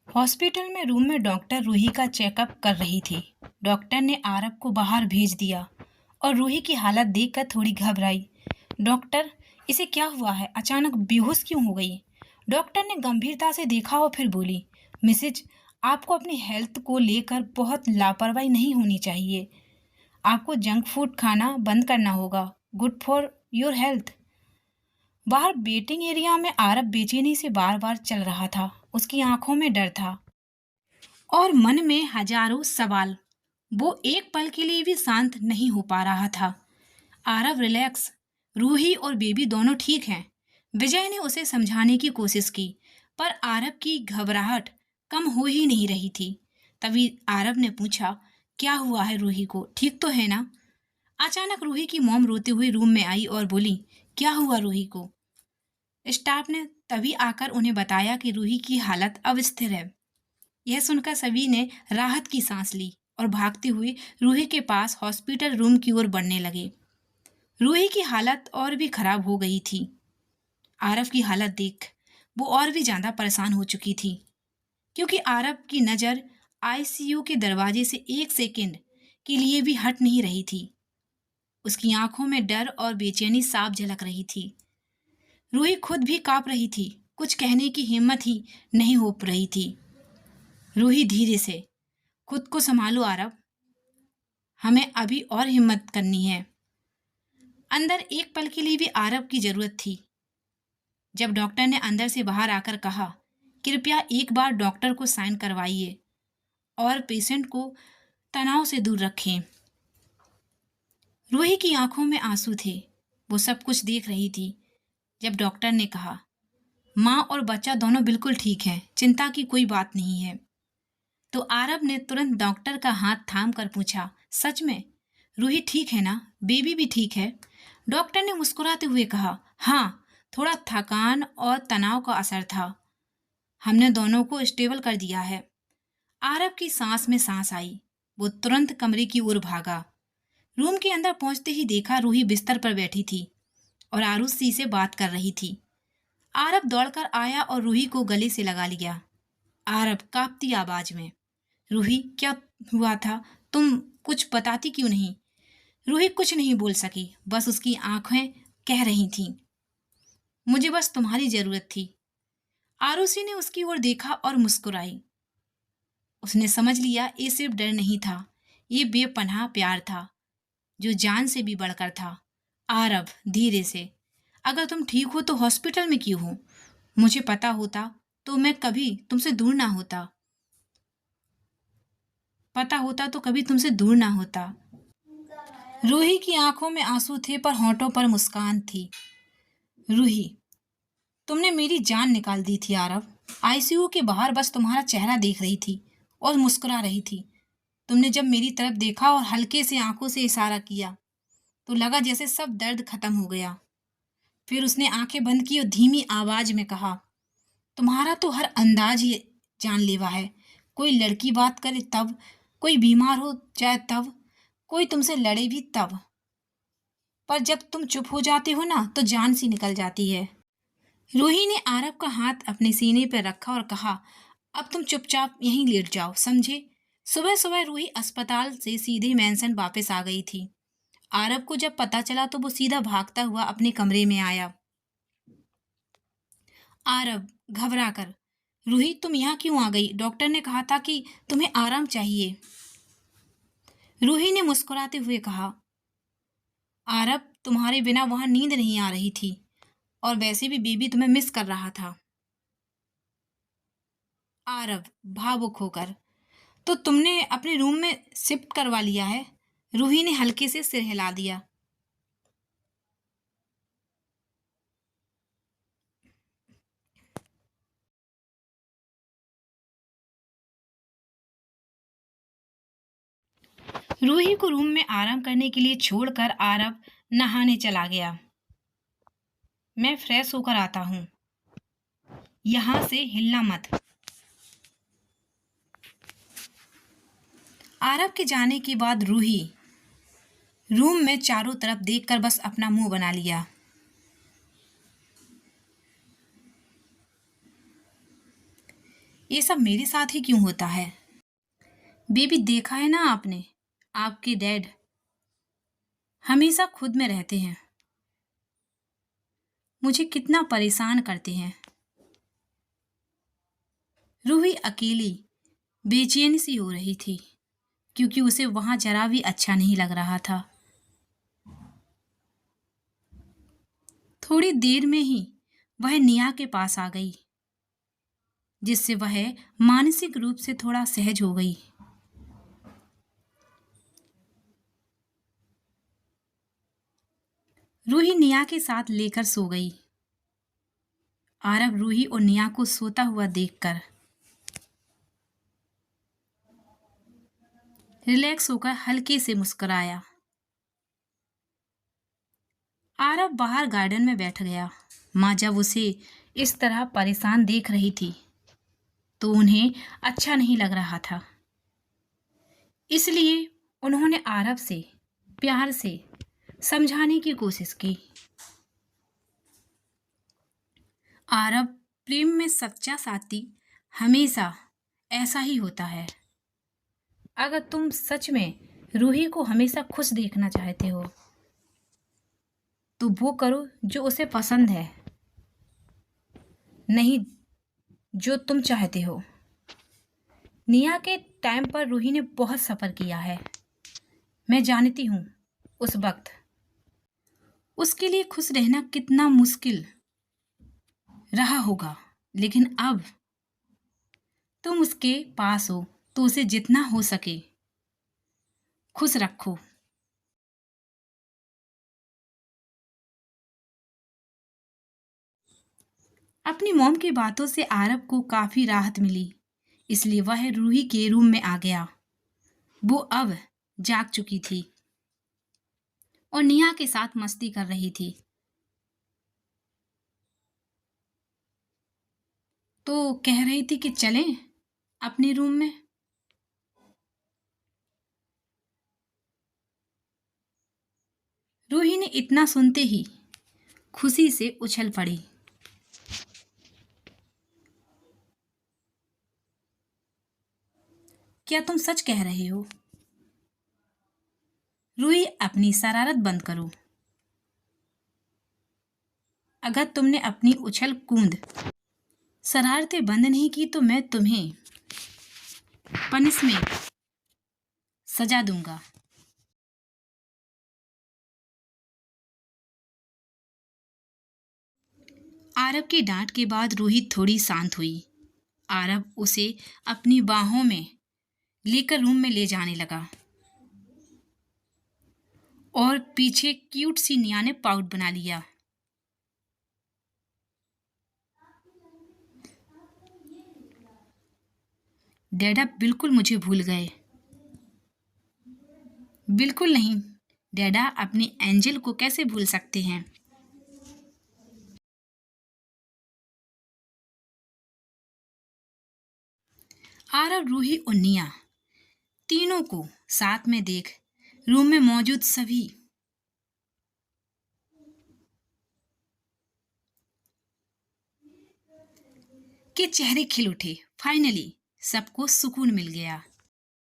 Hospital में room में doctor Ruhi का चेकअप कर रही थी। डॉक्टर ने आरव को बाहर भेज दिया और रूही की हालत देखकर थोड़ी घबराई। डॉक्टर, इसे क्या हुआ है? अचानक बेहोश क्यों हो गई? डॉक्टर ने गंभीरता से देखा और फिर बोली, मिसेज, आपको अपनी हेल्थ को लेकर बहुत लापरवाही नहीं होनी चाहिए। आपको जंक फूड खाना बंद करना होगा। Good for your health. बाहर वेटिंग एरिया में आरव बेचैनी से बार बार चल रहा था। उसकी आंखों में डर था और मन में हजारों सवाल। वो एक पल के लिए भी शांत नहीं हो पा रहा था। आरव, रिलैक्स। रूही और बेबी दोनों ठीक हैं। विजय ने उसे समझाने की कोशिश की, पर आरव की घबराहट कम हो ही नहीं रही थी। तभी आरव ने पूछा, क्या हुआ है रूही को? ठीक तो है ना? अचानक रूही की मॉम रोते हुए रूम में आई और बोली, क्या हुआ रूही को? स्टाफ ने तभी आकर उन्हें बताया कि रूही की हालत अब स्थिर है। यह सुनकर सभी ने राहत की सांस ली और भागते हुए रूही के पास हॉस्पिटल रूम की ओर बढ़ने लगे। रूही की हालत और भी खराब हो गई थी। आरव की हालत देख वो और भी ज्यादा परेशान हो चुकी थी, क्योंकि आरव की नज़र आईसीयू के दरवाजे से एक सेकंड के लिए भी हट नहीं रही थी। उसकी आंखों में डर और बेचैनी साफ झलक रही थी। रूही खुद भी कांप रही थी। कुछ कहने की हिम्मत ही नहीं हो रही थी। रूही, धीरे से, खुद को संभालो आरव, हमें अभी और हिम्मत करनी है। अंदर एक पल के लिए भी आरव की जरूरत थी। जब डॉक्टर ने अंदर से बाहर आकर कहा, कृपया एक बार डॉक्टर को साइन करवाइए और पेशेंट को तनाव से दूर रखें। रूही की आंखों में आंसू थे। वो सब कुछ देख रही थी। जब डॉक्टर ने कहा, माँ और बच्चा दोनों बिल्कुल ठीक हैं, चिंता की कोई बात नहीं है, तो आरव ने तुरंत डॉक्टर का हाथ थाम कर पूछा, सच में रूही ठीक है ना? बेबी भी ठीक है? डॉक्टर ने मुस्कुराते हुए कहा, हाँ, थोड़ा थकान और तनाव का असर था। हमने दोनों को स्टेबल कर दिया है। आरव की सांस में सांस आई। वो तुरंत कमरे की ओर भागा। रूम के अंदर पहुंचते ही देखा रूही बिस्तर पर बैठी थी और आरुषि से बात कर रही थी। आरव दौड़कर आया और रूही को गले से लगा लिया। आरव कांपती आवाज में, रूही, क्या हुआ था? तुम कुछ बताती क्यों नहीं? रूही कुछ नहीं बोल सकी, बस उसकी आंखें कह रही थीं, मुझे बस तुम्हारी जरूरत थी। आरुषि ने उसकी ओर देखा और मुस्कुराई। उसने समझ लिया ये सिर्फ डर नहीं था, ये बेपनाह प्यार था जो जान से भी बढ़कर था। आरव, धीरे से, अगर तुम ठीक हो तो हॉस्पिटल में क्यों हो? मुझे पता होता तो मैं कभी तुमसे दूर ना होता। पता होता तो कभी तुमसे दूर ना होता। रूही की आंखों में आंसू थे पर होंठों पर मुस्कान थी। रूही, तुमने मेरी जान निकाल दी थी आरव। आईसीयू के बाहर बस तुम्हारा चेहरा देख रही थी और मुस्कुरा रही थी। तुमने जब मेरी तरफ देखा और हल्के से आंखों से इशारा किया तो लगा जैसे सब दर्द खत्म हो गया। फिर उसने आंखें बंद की और धीमी आवाज में कहा, तुम्हारा तो हर अंदाज ही जानलेवा है। कोई लड़की बात करे तब, कोई बीमार हो जाए तब, कोई तुमसे लड़े भी तब, पर जब तुम चुप हो जाते हो ना तो जान सी निकल जाती है। रूही ने आरव का हाथ अपने सीने पर रखा और कहा, अब तुम चुपचाप यहीं लेट जाओ, समझे? सुबह सुबह रूही अस्पताल से सीधे मेंशन वापस आ गई थी। आरव को जब पता चला तो वो सीधा भागता हुआ अपने कमरे में आया। आरव, घबरा कर, रूही तुम यहाँ क्यों आ गई? डॉक्टर ने कहा था कि तुम्हें आराम चाहिए। रूही ने मुस्कुराते हुए कहा, आरव, तुम्हारे बिना वहां नींद नहीं आ रही थी और वैसे भी बेबी तुम्हें मिस कर रहा था। आरव, भावुक होकर, तो तुमने अपने रूम में शिफ्ट करवा लिया है? रूही ने हल्के से सिर हिला दिया। रूही को रूम में आराम करने के लिए छोड़कर आरव नहाने चला गया। मैं फ्रेश होकर आता हूँ, यहाँ से हिलना मत। आरव के जाने के बाद रूही रूम में चारों तरफ देखकर बस अपना मुंह बना लिया। ये सब मेरे साथ ही क्यों होता है? बेबी, देखा है ना आपने, आपके डैड हमेशा खुद में रहते हैं, मुझे कितना परेशान करते हैं। रूही अकेली बेचैन सी हो रही थी क्योंकि उसे वहां जरा भी अच्छा नहीं लग रहा था। थोड़ी देर में ही वह निया के पास आ गई, जिससे वह मानसिक रूप से थोड़ा सहज हो गई। रूही निया के साथ लेकर सो गई। आरव रूही और निया को सोता हुआ देखकर रिलैक्स होकर हल्के से मुस्कुराया। आरव बाहर गार्डन में बैठ गया। माँ जब उसे इस तरह परेशान देख रही थी तो उन्हें अच्छा नहीं लग रहा था। इसलिए उन्होंने आरव से प्यार से समझाने की कोशिश की। आरव, प्रेम में सच्चा साथी हमेशा ऐसा ही होता है। अगर तुम सच में रूही को हमेशा खुश देखना चाहते हो तो वो करो जो उसे पसंद है, नहीं जो तुम चाहते हो। निया के टाइम पर रूही ने बहुत सफ़र किया है, मैं जानती हूँ। उस वक्त उसके लिए खुश रहना कितना मुश्किल रहा होगा, लेकिन अब तुम उसके पास हो तो उसे जितना हो सके खुश रखो। अपनी मॉम की बातों से आरव को काफी राहत मिली, इसलिए वह रूही के रूम में आ गया। वो अब जाग चुकी थी और निया के साथ मस्ती कर रही थी। तो कह रही थी कि चलें अपने रूम में। रूही ने इतना सुनते ही खुशी से उछल पड़ी। क्या तुम सच कह रहे हो? रूही, अपनी शरारत बंद करो। अगर तुमने अपनी उछल कूद शरारतें बंद नहीं की तो मैं तुम्हें पनिशमेंट सजा दूंगा। आरव की डांट के बाद रूही थोड़ी शांत हुई। आरव उसे अपनी बाहों में लेकर रूम में ले जाने लगा और पीछे क्यूट सी निया ने पाउट बना लिया। डैडा बिल्कुल मुझे भूल गए। बिल्कुल नहीं, डैडा अपने एंजल को कैसे भूल सकते हैं। आरव, रूही और निया तीनों को साथ में देख रूम में मौजूद सभी के चेहरे खिल उठे। फाइनली सबको सुकून मिल गया।